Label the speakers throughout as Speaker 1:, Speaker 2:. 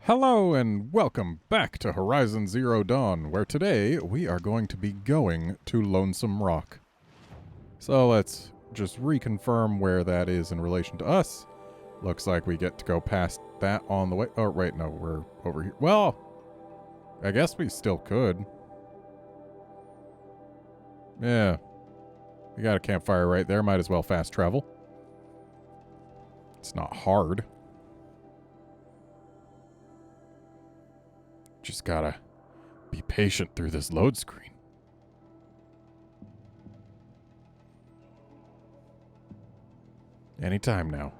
Speaker 1: Hello and welcome back to Horizon Zero Dawn, where today we are going to be going to Lonesome Rock. So let's just reconfirm where that is in relation to us. Looks like we get to go past that on the way. Oh, wait, no, we're over here. Well, I guess we still could. Yeah. We got a campfire right there. Might as well fast travel. It's not hard. Just gotta be patient through this load screen. Anytime now.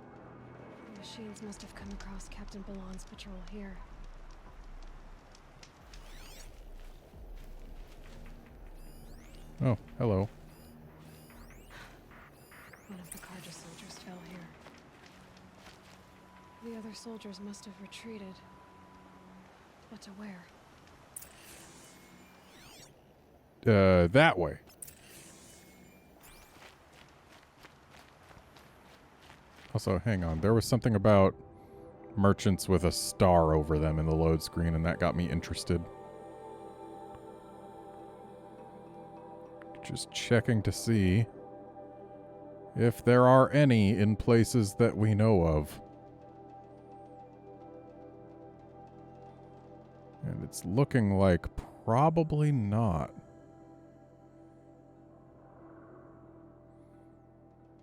Speaker 2: The machines must have come across Captain Ballon's patrol here.
Speaker 1: Oh, hello.
Speaker 2: One of the Carja soldiers fell here. The other soldiers must have retreated. But to where?
Speaker 1: That way. Also, hang on. There was something about merchants with a star over them in the load screen, and that got me interested. Just checking to see if there are any in places that we know of. And it's looking like probably not.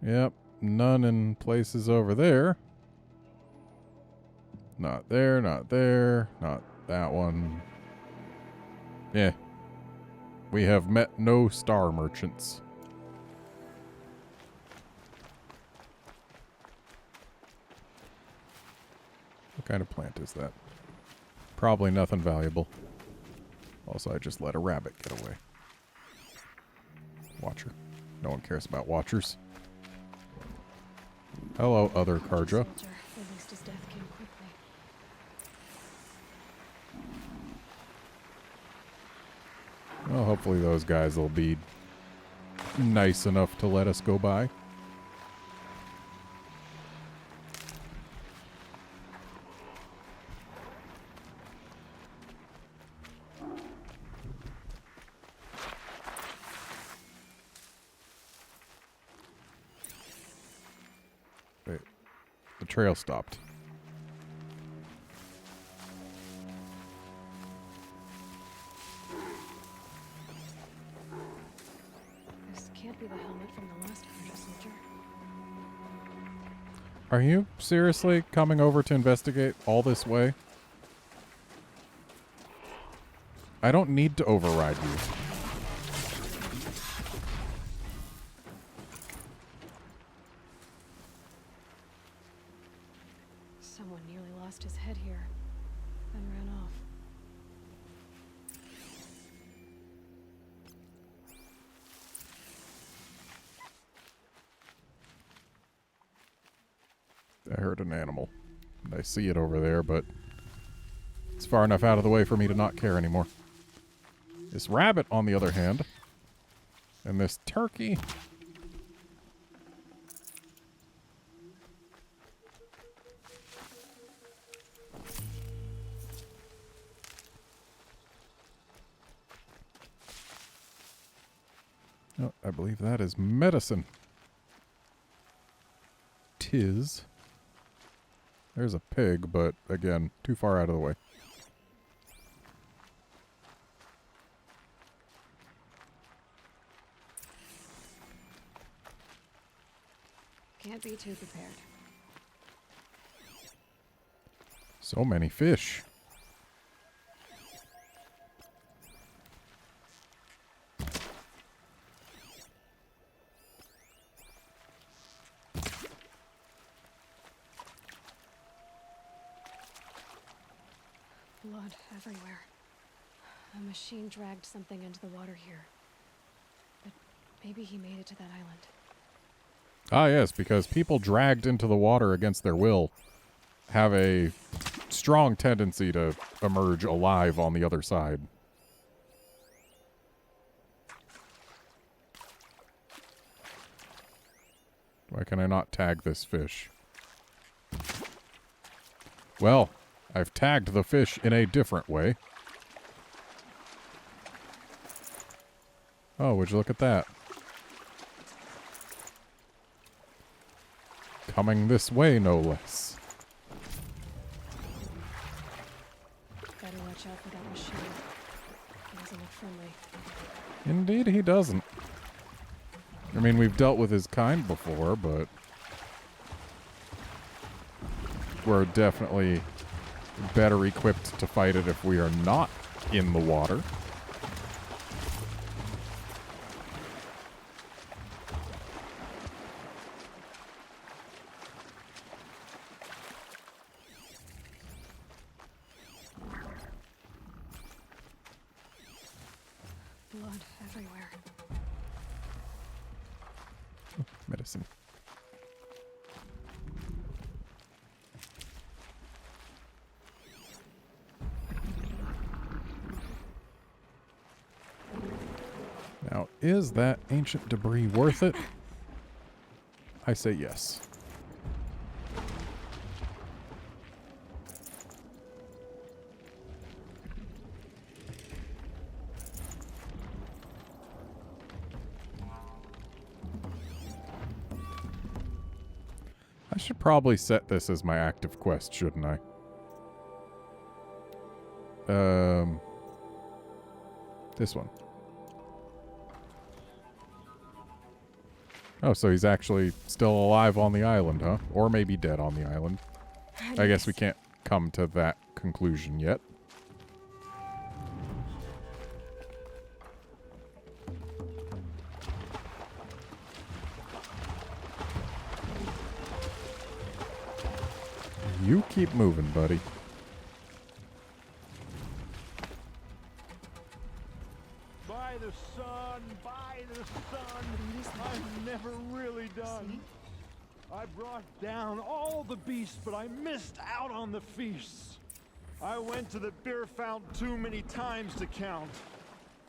Speaker 1: Yep, none in places over there. Not there, not there, not that one. Yeah. We have met no star merchants. What kind of plant is that? Probably nothing valuable. Also, I just let a rabbit get away. Watcher. No one cares about watchers. Hello, other Carja.
Speaker 2: At least his death came quickly.
Speaker 1: Well, hopefully those guys will be nice enough to let us go by. Wait, the trail stopped.
Speaker 2: This can't be the helmet from the last Carja soldier.
Speaker 1: Are you seriously coming over to investigate all this way? I don't need to override you.
Speaker 2: Someone nearly lost his head here, then ran off.
Speaker 1: I heard an animal. I see it over there, but it's far enough out of the way for me to not care anymore. This rabbit, on the other hand, and this turkey. Oh, I believe that is medicine. Tis. There's a pig, but again, too far out of the way.
Speaker 2: Can't be too prepared.
Speaker 1: So many fish.
Speaker 2: Blood everywhere. A machine dragged something into the water here. But maybe he made it to that island.
Speaker 1: Ah, yes, because people dragged into the water against their will have a strong tendency to emerge alive on the other side. Why can I not tag this fish? Well, I've tagged the fish in a different way. Oh, would you look at that? Coming this way, no less.
Speaker 2: Gotta watch out for that machine. He doesn't look friendly.
Speaker 1: Indeed he doesn't. I mean, we've dealt with his kind before, but we're definitely better equipped to fight it if we are not in the water.
Speaker 2: Blood everywhere.
Speaker 1: Medicine. Now, is that ancient debris worth it? I say yes. I should probably set this as my active quest, shouldn't I? This one. Oh, so he's actually still alive on the island, huh? Or maybe dead on the island. I guess we can't come to that conclusion yet. You keep moving, buddy.
Speaker 3: By the sun, by the sun, I'm never really done.
Speaker 2: See?
Speaker 3: I brought down all the beasts, but I missed out on the feasts. I went to the beer fountain too many times to count.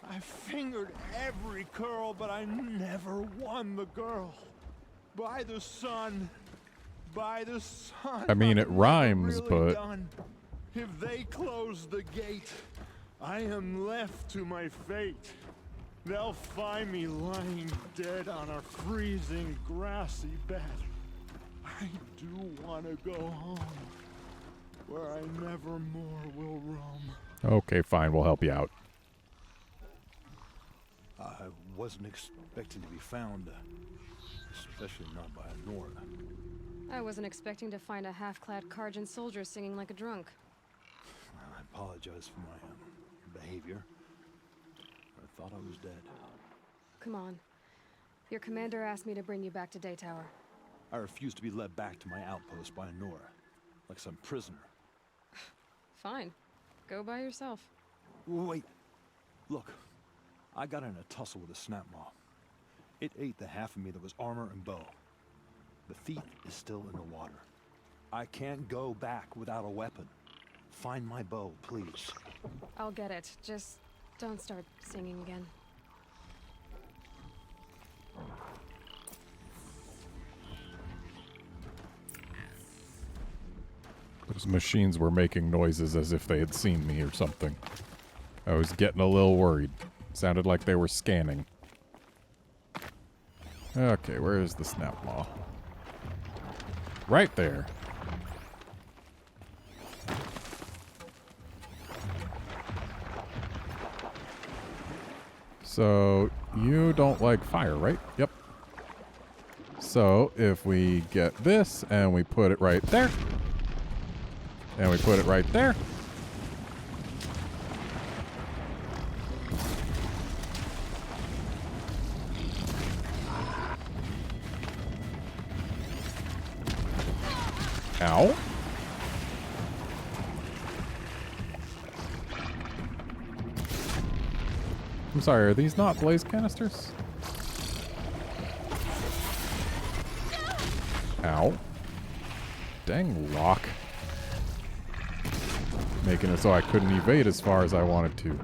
Speaker 3: I fingered every curl, but I never won the girl. By the sun, by the sun.
Speaker 1: I mean, it
Speaker 3: I'm
Speaker 1: rhymes,
Speaker 3: never really
Speaker 1: but
Speaker 3: done. If they close the gate, I am left to my fate. They'll find me lying dead on a freezing grassy bed. I do want to go home, where I never more will roam.
Speaker 1: okay, fine, we'll help you out.
Speaker 4: I wasn't expecting to be found, especially not by a Nora.
Speaker 2: I wasn't expecting to find a half-clad Karjan soldier singing like a drunk.
Speaker 4: I apologize for my behavior. I thought I was dead.
Speaker 2: Come on. Your commander asked me to bring you back to Day Tower.
Speaker 4: I refuse to be led back to my outpost by a Nora, like some prisoner.
Speaker 2: Fine. Go by yourself.
Speaker 4: Wait, look. I got in a tussle with a snap maw. It ate the half of me that was armor and bow. The thief is still in the water. I can't go back without a weapon. Find my bow, please.
Speaker 2: I'll get it. Just don't start singing again.
Speaker 1: Those machines were making noises as if they had seen me or something. I was getting a little worried. Sounded like they were scanning. Okay, where is the snap maw? Right there. So, you don't like fire, right? Yep. So, if we get this, and we put it right there, and we put it right there, ow. I'm sorry, are these not blaze canisters? Ow. Dang lock. Making it so I couldn't evade as far as I wanted to.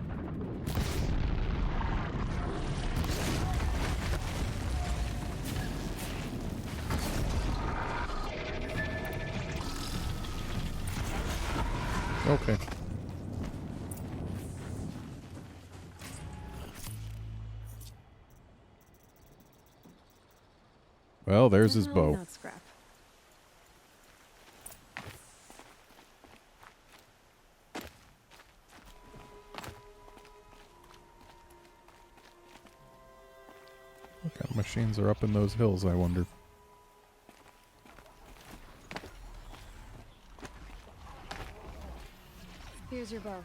Speaker 1: Okay. Well, there's his
Speaker 2: Definitely
Speaker 1: bow.
Speaker 2: not scrap.
Speaker 1: What kind of machines are up in those hills, I wonder?
Speaker 2: Here's your bow.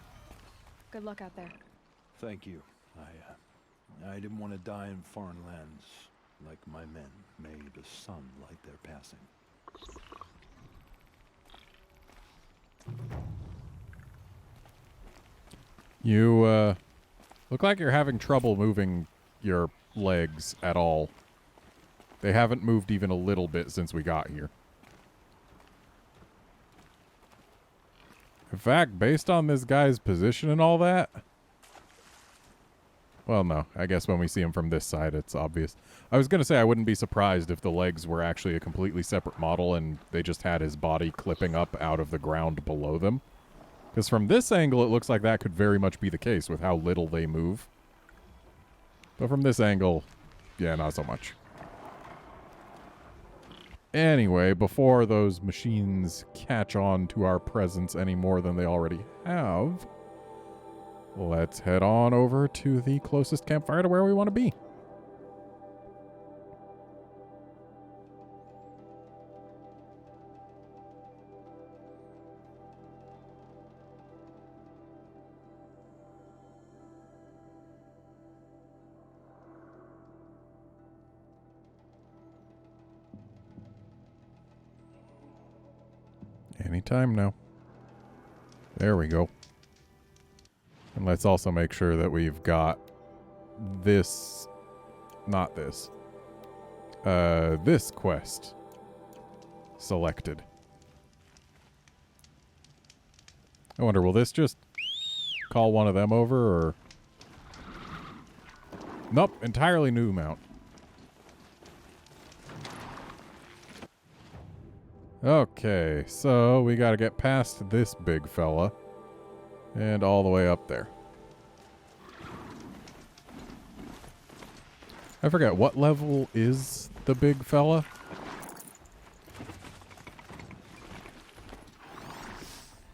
Speaker 2: Good luck out there.
Speaker 4: Thank you. I didn't want to die in foreign lands like my men made the sun light their passing.
Speaker 1: You, look like you're having trouble moving your legs at all. They haven't moved even a little bit since we got here. In fact, based on this guy's position and all that... Well, no. I guess when we see him from this side, it's obvious. I was going to say I wouldn't be surprised if the legs were actually a completely separate model and they just had his body clipping up out of the ground below them. Because from this angle, it looks like that could very much be the case with how little they move. But from this angle, yeah, not so much. Anyway, before those machines catch on to our presence any more than they already have, let's head on over to the closest campfire to where we want to be. Anytime now. There we go. And let's also make sure that we've got this, not this, this quest selected. I wonder, will this just call one of them over, or... Nope, entirely new mount. Okay, so we gotta get past this big fella and all the way up there. I forget, what level is the big fella?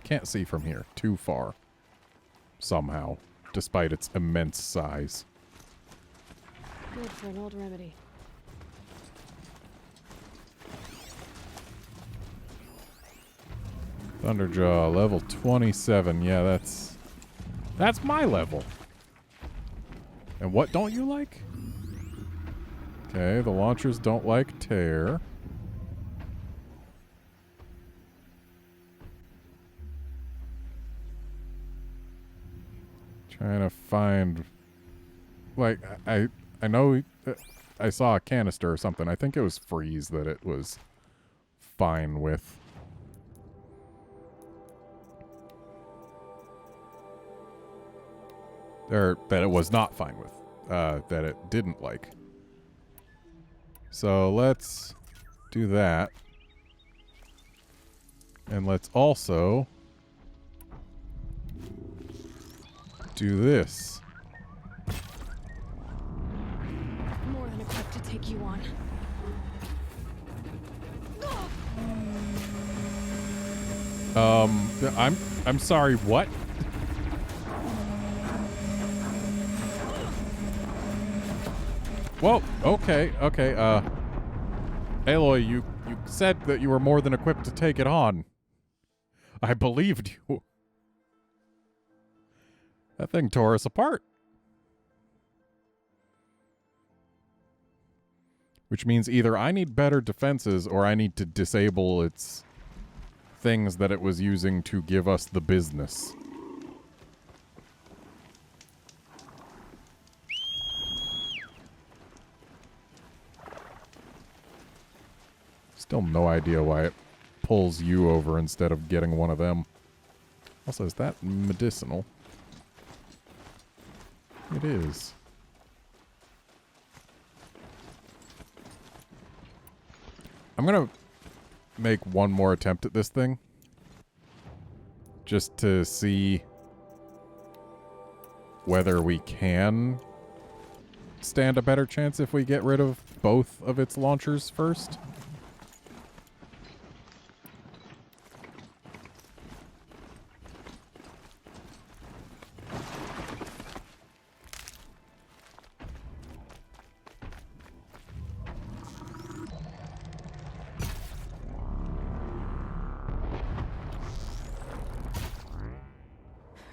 Speaker 1: Can't see from here. Too far. Somehow. Despite its immense size.
Speaker 2: Good for an old remedy.
Speaker 1: Thunderjaw, level 27. Yeah, that's my level. And what don't you like? Okay, the launchers don't like tear. Trying to find... Like, I know I saw a canister or something. I think it was freeze that it was fine with. Or that it was not fine with. That it didn't like. So let's do that. And let's also do this.
Speaker 2: More than equipped to take you on.
Speaker 1: I'm sorry, what? Whoa, okay. Aloy, you said that you were more than equipped to take it on. I believed you. That thing tore us apart. Which means either I need better defenses or I need to disable its things that it was using to give us the business. Still no idea why it pulls you over instead of getting one of them. Also, is that medicinal? It is. I'm gonna make one more attempt at this thing. just to see whether we can stand a better chance if we get rid of both of its launchers first.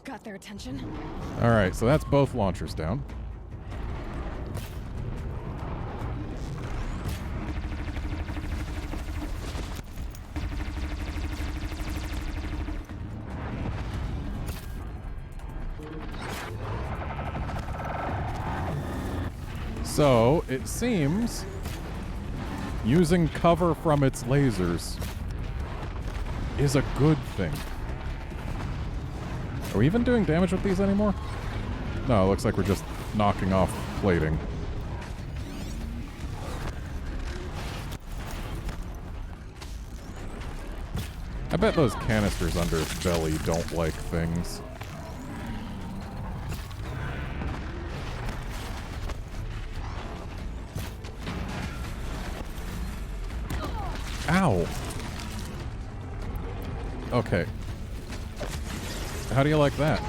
Speaker 2: Got their attention.
Speaker 1: All right, so that's both launchers down. So, it seems using cover from its lasers is a good thing. Are we even doing damage with these anymore? No, it looks like we're just knocking off plating. I bet those canisters under its belly don't like things. Ow! Okay. How do you like that?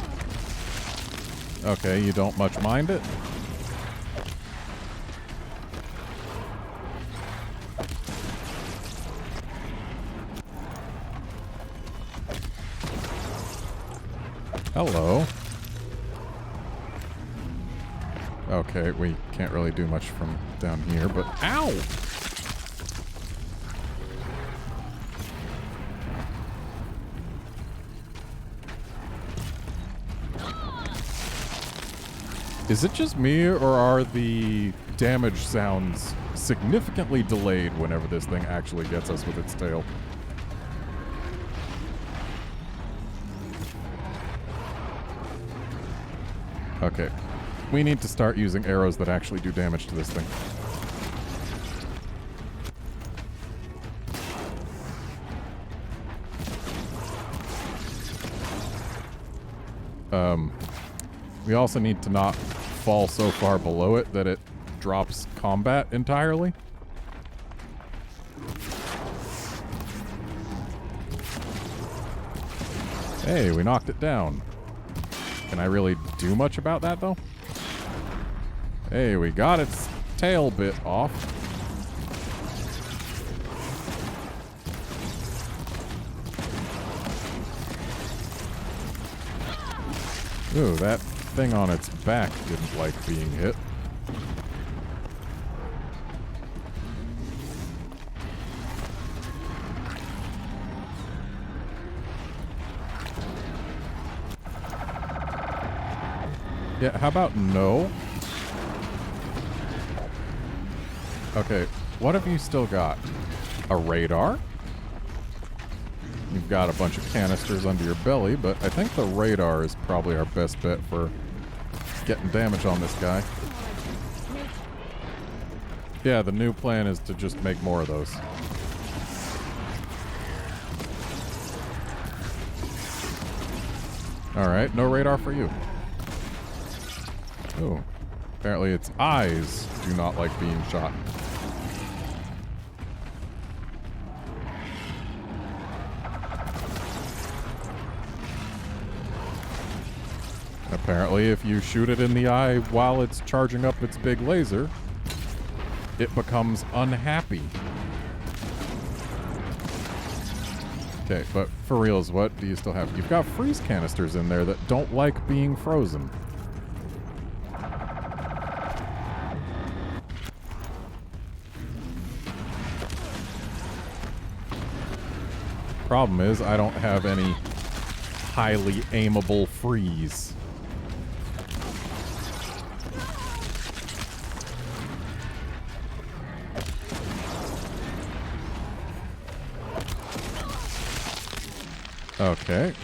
Speaker 1: Okay, you don't much mind it? Hello. Okay, we can't really do much from down here, but ow! Is it just me, or are the damage sounds significantly delayed whenever this thing actually gets us with its tail? Okay. We need to start using arrows that actually do damage to this thing. We also need to not fall so far below it that it drops combat entirely. Hey, we knocked it down. Can I really do much about that, though? Hey, we got its tail bit off. Ooh, that thing on its back didn't like being hit. Yeah, how about no? Okay, what have you still got? A radar? You've got a bunch of canisters under your belly, but I think the radar is probably our best bet for getting damage on this guy. Yeah, the new plan is to just make more of those. Alright, no radar for you. Oh, apparently its eyes do not like being shot. Apparently, if you shoot it in the eye while it's charging up its big laser, it becomes unhappy. Okay, but for reals, what do you still have? You've got freeze canisters in there that don't like being frozen. Problem is, I don't have any highly aimable freeze. Okay,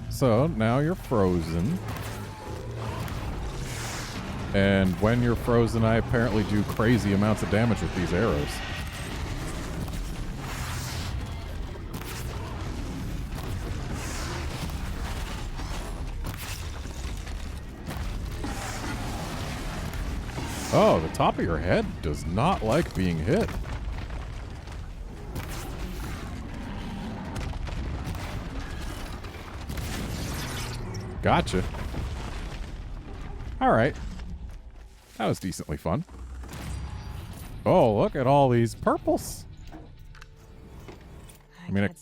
Speaker 1: so now you're frozen. And when you're frozen, I apparently do crazy amounts of damage with these arrows. Oh, the top of your head does not like being hit. Gotcha. Alright. That was decently fun. Oh, look at all these purples. I mean, it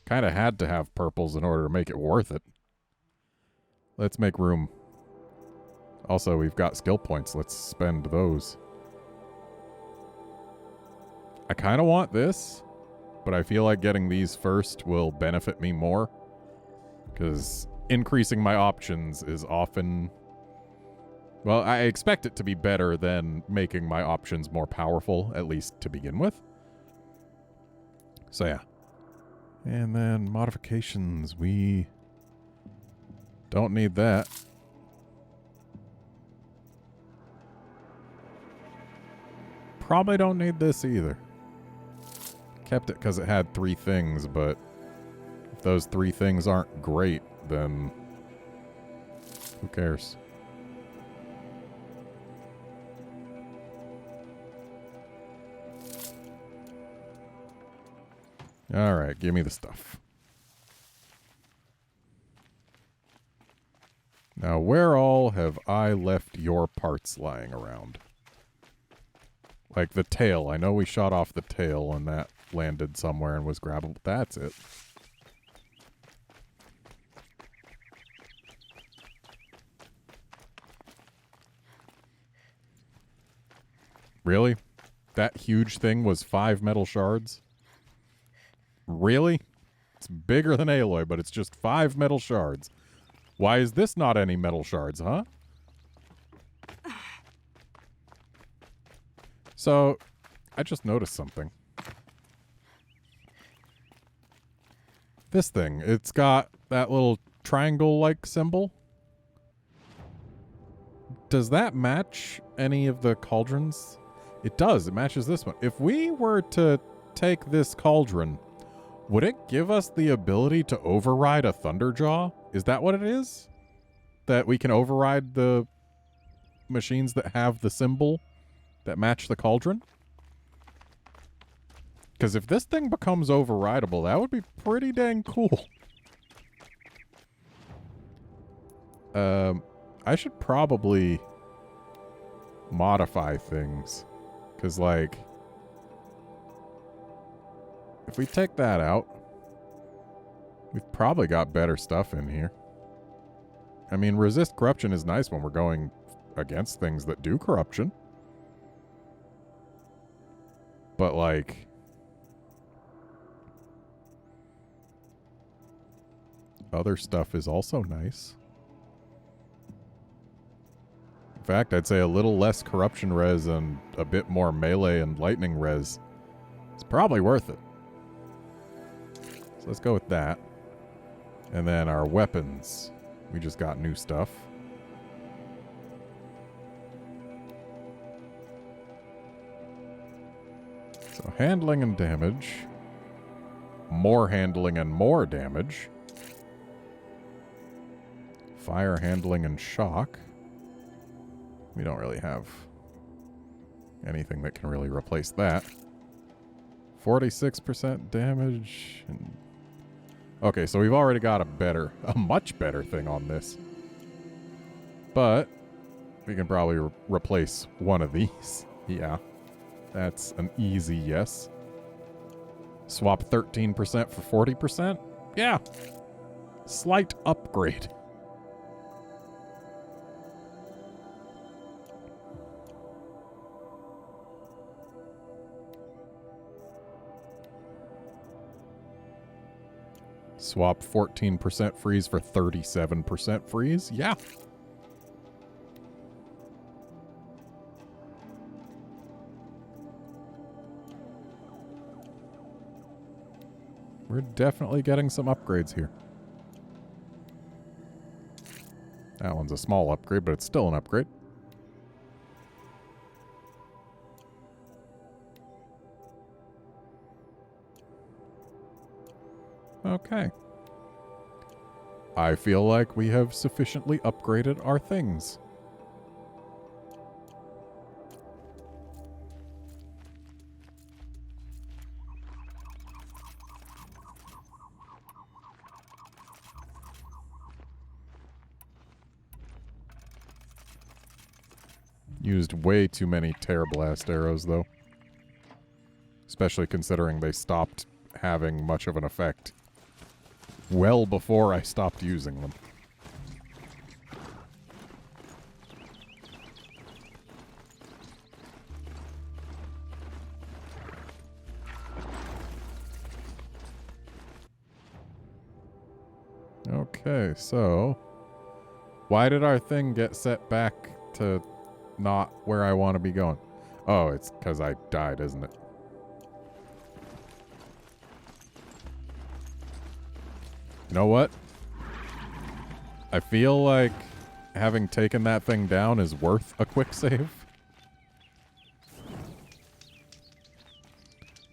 Speaker 1: kind of had to have purples in order to make it worth it. Let's make room. Also, we've got skill points. Let's spend those. I kind of want this, but I feel like getting these first will benefit me more. Because increasing my options is often... Well, I expect it to be better than making my options more powerful, at least to begin with. So, yeah. And then modifications. We don't need that. Probably don't need this either. Kept it because it had 3 things, but if those 3 things aren't great, then who cares? Alright, give me the stuff. Now, where all have I left your parts lying around? Like the tail. I know we shot off the tail and that landed somewhere and was grabbable. That's it. Really? That huge thing was 5 metal shards? Really? It's bigger than Aloy, but it's just 5 metal shards. Why is this not any metal shards, huh? So, I just noticed something. This thing, it's got that little triangle-like symbol. Does that match any of the cauldrons? It does. It matches this one. If we were to take this cauldron, would it give us the ability to override a Thunderjaw? Is that what it is? That we can override the machines that have the symbol that match the cauldron? Because if this thing becomes overrideable, that would be pretty dang cool. I should probably modify things. Because, like, if we take that out, we've probably got better stuff in here. I mean, resist corruption is nice when we're going against things that do corruption. But, like, other stuff is also nice. In fact, I'd say a little less corruption res and a bit more melee and lightning res is probably worth it. So let's go with that. And then our weapons. We just got new stuff. So handling and damage. More handling and more damage. Fire handling and shock. We don't really have anything that can really replace that. 46% damage. And okay, so we've already got a much better thing on this. But we can probably replace one of these. Yeah, that's an easy yes. Swap 13% for 40%? Yeah. Slight upgrade. Swap 14% freeze for 37% freeze? Yeah. We're definitely getting some upgrades here. That one's a small upgrade, but it's still an upgrade. Okay. I feel like we have sufficiently upgraded our things. Used way too many Tear Blast arrows, though. Especially considering they stopped having much of an effect well before I stopped using them. Okay, so why did our thing get set back to not where I want to be going? Oh, it's because I died, isn't it? You know what? I feel like having taken that thing down is worth a quick save.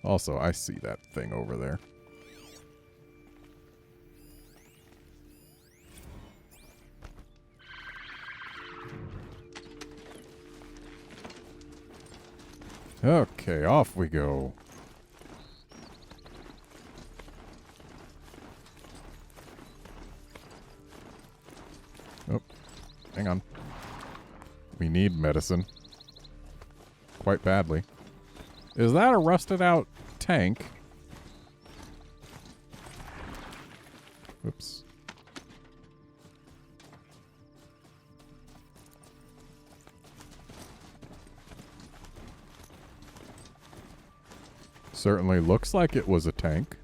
Speaker 1: Also, I see that thing over there. Okay, off we go. Oh, hang on. We need medicine. Quite badly. Is that a rusted out tank? Oops. Certainly looks like it was a tank.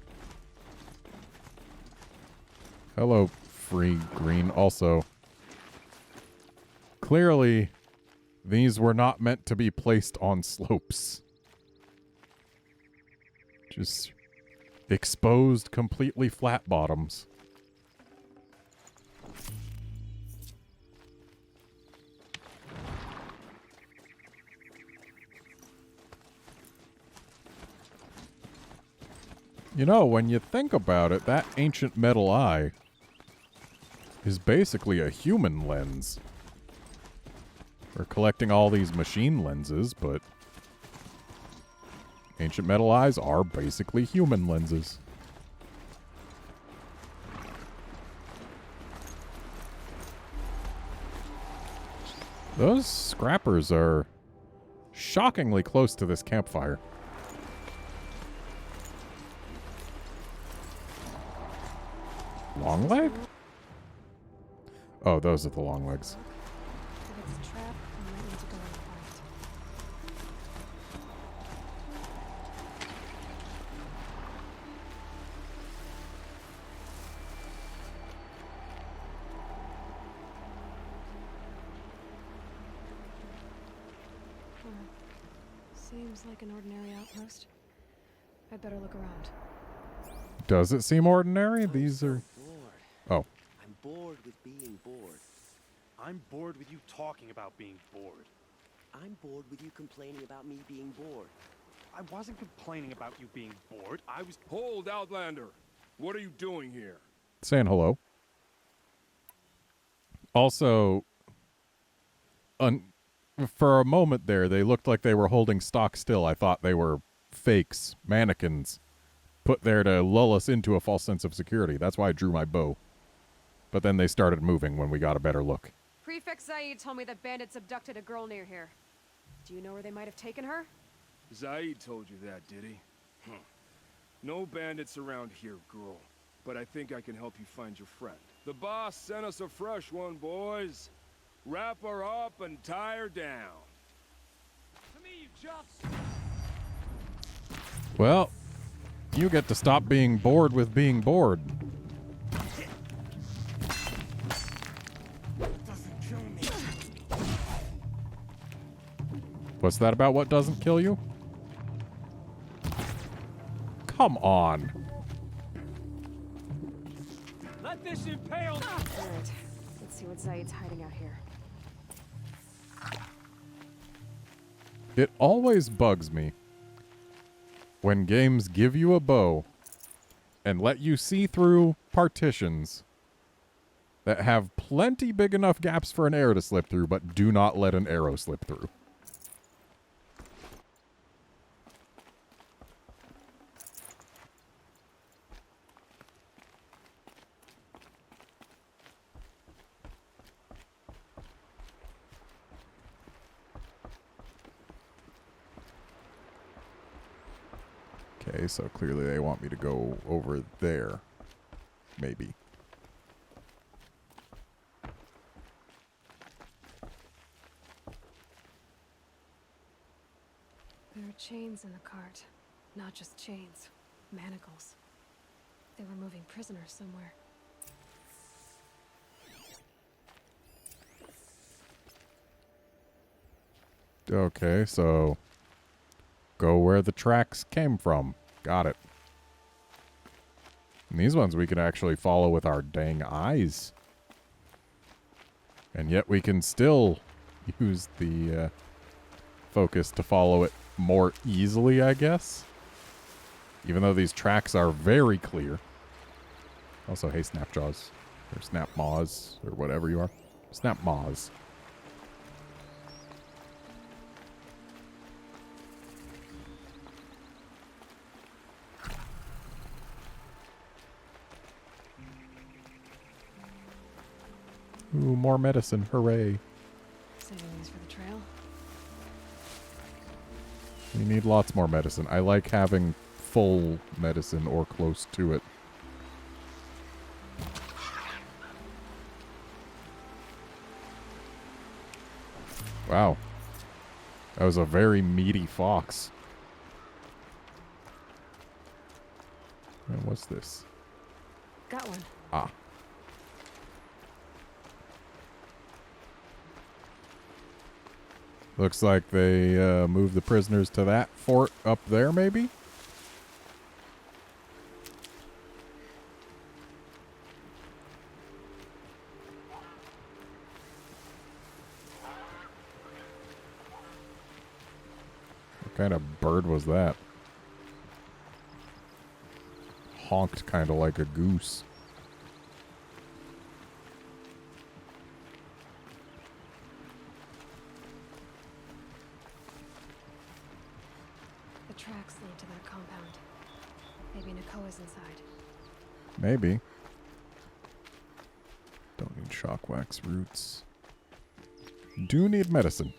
Speaker 1: Hello, free green. Also, clearly, these were not meant to be placed on slopes. Just exposed, completely flat bottoms. You know, when you think about it, that ancient metal eye is basically a human lens. We're collecting all these machine lenses, but ancient metal eyes are basically human lenses. Those scrappers are shockingly close to this campfire. Long leg? Oh, those are the long legs.
Speaker 2: If it's a trap, I might need to go and fight. Seems like an ordinary outpost. I'd better look around.
Speaker 1: Does it seem ordinary? These are... Oh.
Speaker 5: I'm bored with being bored.
Speaker 6: I'm bored with you talking about being bored.
Speaker 5: I'm bored with you complaining about me being bored.
Speaker 6: I wasn't complaining about you being bored. I was...
Speaker 7: Hold, Outlander. What are you doing here?
Speaker 1: Saying hello. Also, for a moment there, they looked like they were holding stock still. I thought they were fakes, mannequins, put there to lull us into a false sense of security. That's why I drew my bow. But then they started moving when we got a better look.
Speaker 2: Prefect Zaid told me that bandits abducted a girl near here. Do you know where they might have taken her?
Speaker 7: Zaid told you that, did he? No bandits around here, girl. But I think I can help you find your friend. The boss sent us a fresh one, boys. Wrap her up and tie her down.
Speaker 6: To me, you just...
Speaker 1: Well, you get to stop being bored with being bored. What's that about what doesn't kill you? Come on.
Speaker 6: Let this impale...
Speaker 2: Alright, let's see what Zaid's hiding out here.
Speaker 1: It always bugs me when games give you a bow and let you see through partitions that have plenty big enough gaps for an arrow to slip through, but do not let an arrow slip through. Okay, so clearly they want me to go over there. Maybe.
Speaker 2: There are chains in the cart. Not just chains. Manacles. They were moving prisoners somewhere.
Speaker 1: Okay, so go where the tracks came from. Got it. And these ones we can actually follow with our dang eyes. And yet we can still use the focus to follow it more easily, I guess. Even though these tracks are very clear. Also, hey, Snapjaws. Or Snapmaws, or whatever you are. Snapmaws. Ooh, more medicine. Hooray.
Speaker 2: Saving these for the trail.
Speaker 1: We need lots more medicine. I like having full medicine or close to it. Wow. That was a very meaty fox. And what's this?
Speaker 2: Got one.
Speaker 1: Ah. Looks like they moved the prisoners to that fort up there, maybe? What kind of bird was that? Honked kind of like a goose.
Speaker 2: The tracks lead to their compound. Maybe Nakoa's inside.
Speaker 1: Maybe. Don't need shock wax roots. Do need medicine.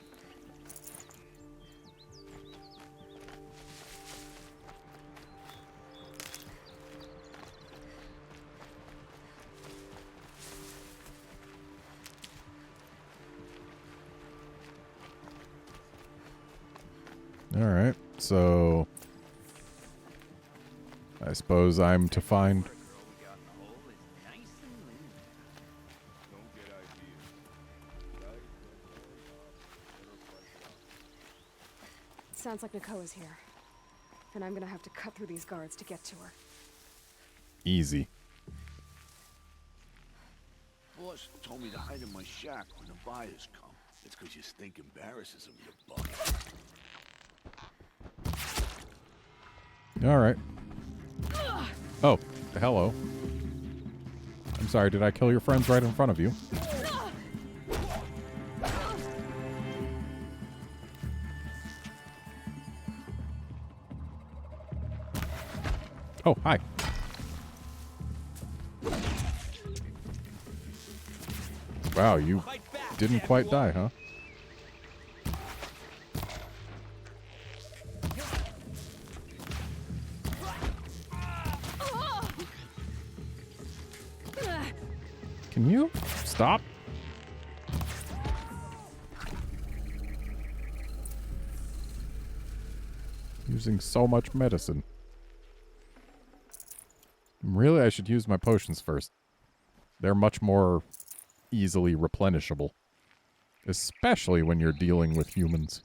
Speaker 1: Alright, so I suppose I'm to find...
Speaker 2: Sounds like Nakoa's here. And I'm gonna have to cut through these guards to get to her.
Speaker 1: Easy.
Speaker 8: Boss told me to hide in my shack when the buyers come. It's because you stink embarrasses him, you bug.
Speaker 1: Alright. Oh, hello. I'm sorry, did I kill your friends right in front of you? Oh, hi. Wow, you didn't quite die, huh? Can you stop? Using so much medicine. Really, I should use my potions first. They're much more easily replenishable. Especially when you're dealing with humans.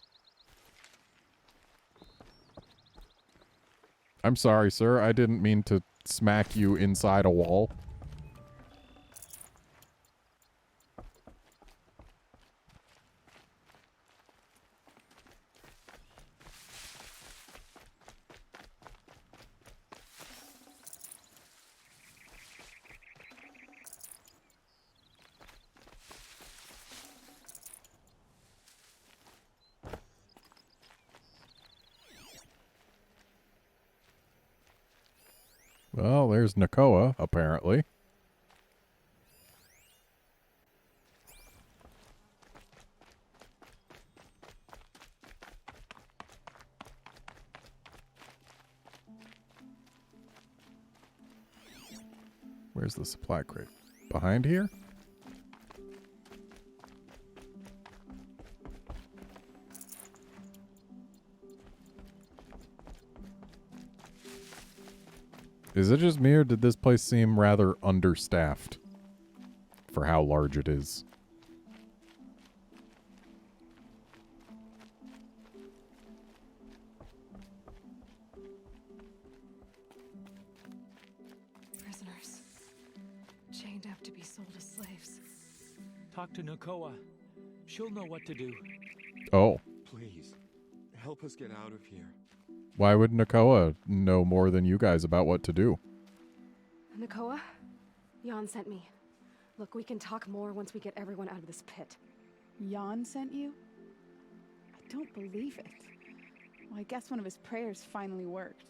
Speaker 1: I'm sorry, sir. I didn't mean to smack you inside a wall. Well, there's Nakoa, apparently. Where's the supply crate? Behind here? Is it just me, or did this place seem rather understaffed for how large it is?
Speaker 2: Prisoners. Chained up to be sold as slaves.
Speaker 9: Talk to Nakoa. She'll know what to do.
Speaker 1: Oh.
Speaker 10: Please, help us get out of here.
Speaker 1: Why would Nakoa know more than you guys about what to do?
Speaker 2: Nakoa? Jan sent me. Look, we can talk more once we get everyone out of this pit.
Speaker 11: Jan sent you? I don't believe it. Well, I guess one of his prayers finally worked.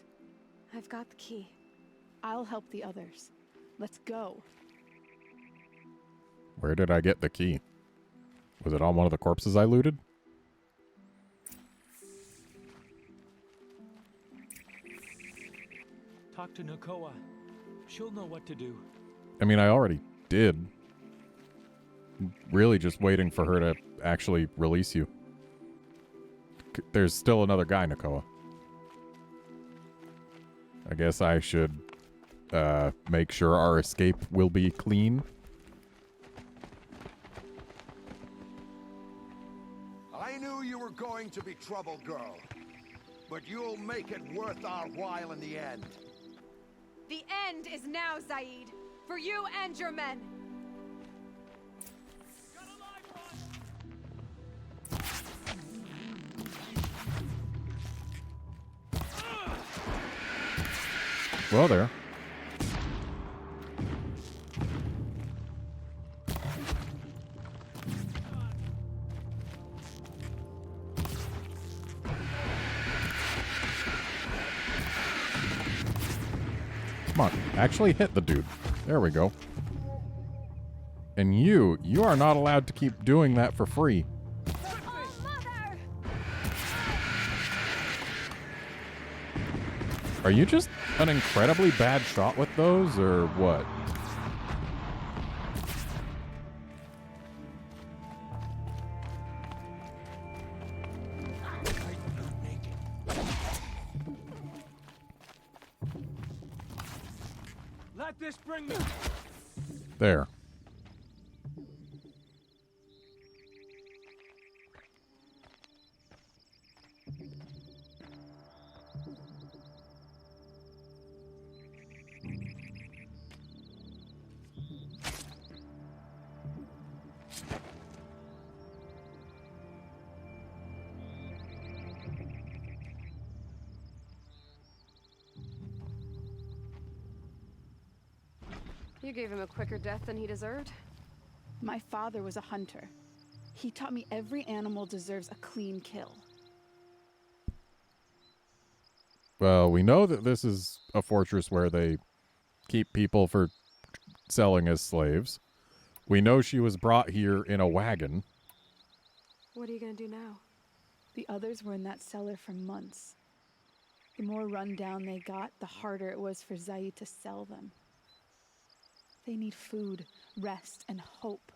Speaker 2: I've got the key.
Speaker 11: I'll help the others. Let's go.
Speaker 1: Where did I get the key? Was it on one of the corpses I looted?
Speaker 9: Talk to Nakoa. She'll know what to do.
Speaker 1: I mean, I already did. Really just waiting for her to actually release you. There's still another guy, Nakoa. I guess I should make sure our escape will be clean.
Speaker 8: I knew you were going to be trouble, girl. But you'll make it worth our while in the end.
Speaker 2: The end is now, Zaid. For you and your men.
Speaker 1: Well, there. Come on, actually hit the dude. There we go. And you are not allowed to keep doing that for free. Are you just an incredibly bad shot with those, or what?
Speaker 9: Let this bring me.
Speaker 1: There.
Speaker 2: You gave him a quicker death than he deserved.
Speaker 11: My father was a hunter. He taught me every animal deserves a clean kill.
Speaker 1: Well, we know that this is a fortress where they keep people for selling as slaves. We know she was brought here in a wagon.
Speaker 2: What are you gonna do now?
Speaker 11: The others were in that cellar for months. The more run down they got, the harder it was for Zaid to sell them. They need food, rest, and hope.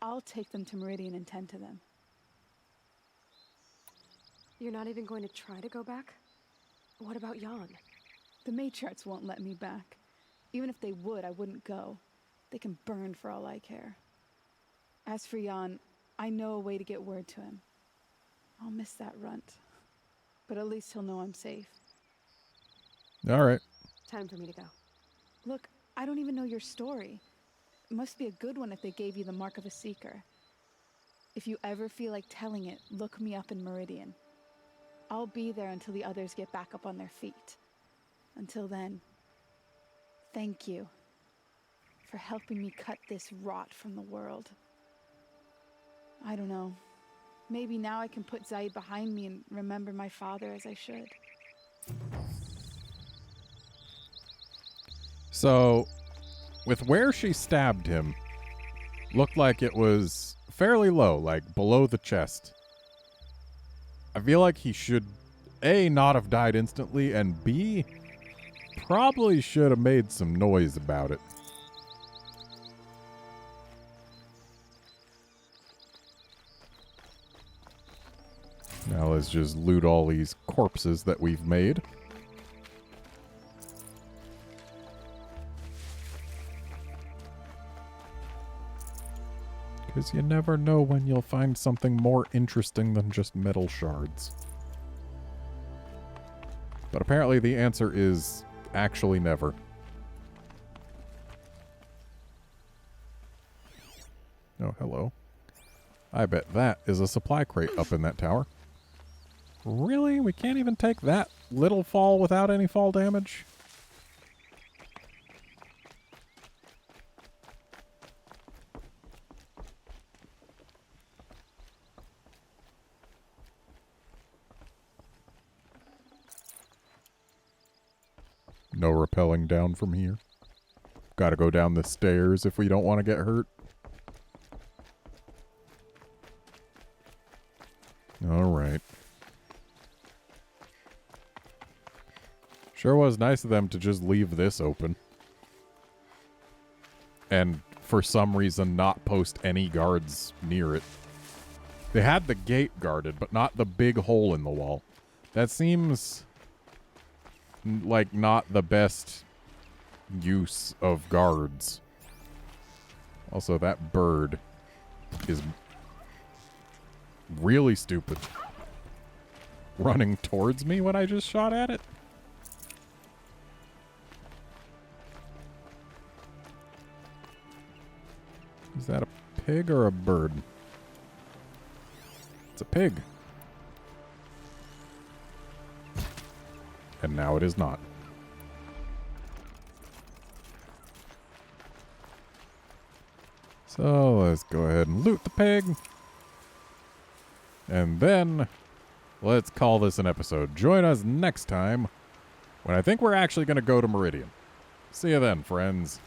Speaker 11: I'll take them to Meridian and tend to them.
Speaker 2: You're not even going to try to go back? What about Jan?
Speaker 11: The matriarchs won't let me back. Even if they would, I wouldn't go. They can burn for all I care. As for Jan, I know a way to get word to him. I'll miss that runt. But at least he'll know I'm safe.
Speaker 1: All right.
Speaker 2: Time for me to go.
Speaker 11: Look, I don't even know your story. It must be a good one if they gave you the mark of a seeker. If you ever feel like telling it, look me up in Meridian. I'll be there until the others get back up on their feet. Until then, thank you for helping me cut this rot from the world. I don't know. Maybe now I can put Zaid behind me and remember my father as I should.
Speaker 1: So, with where she stabbed him, looked like it was fairly low, like below the chest. I feel like he should, A, not have died instantly, and B, probably should have made some noise about it. Now let's just loot all these corpses that we've made. Because you never know when you'll find something more interesting than just metal shards. But apparently the answer is actually never. Oh, hello. I bet that is a supply crate up in that tower. Really? We can't even take that little fall without any fall damage? No rappelling down from here. Gotta go down the stairs if we don't want to get hurt. Alright. Sure was nice of them to just leave this open. And for some reason not post any guards near it. They had the gate guarded, but not the big hole in the wall. That seems like not the best use of guards. Also, that bird is really stupid. Running towards me when I just shot at it? Is that a pig or a bird? It's a pig. And now it is not. So let's go ahead and loot the pig. And then let's call this an episode. Join us next time when I think we're actually going to go to Meridian. See you then, friends.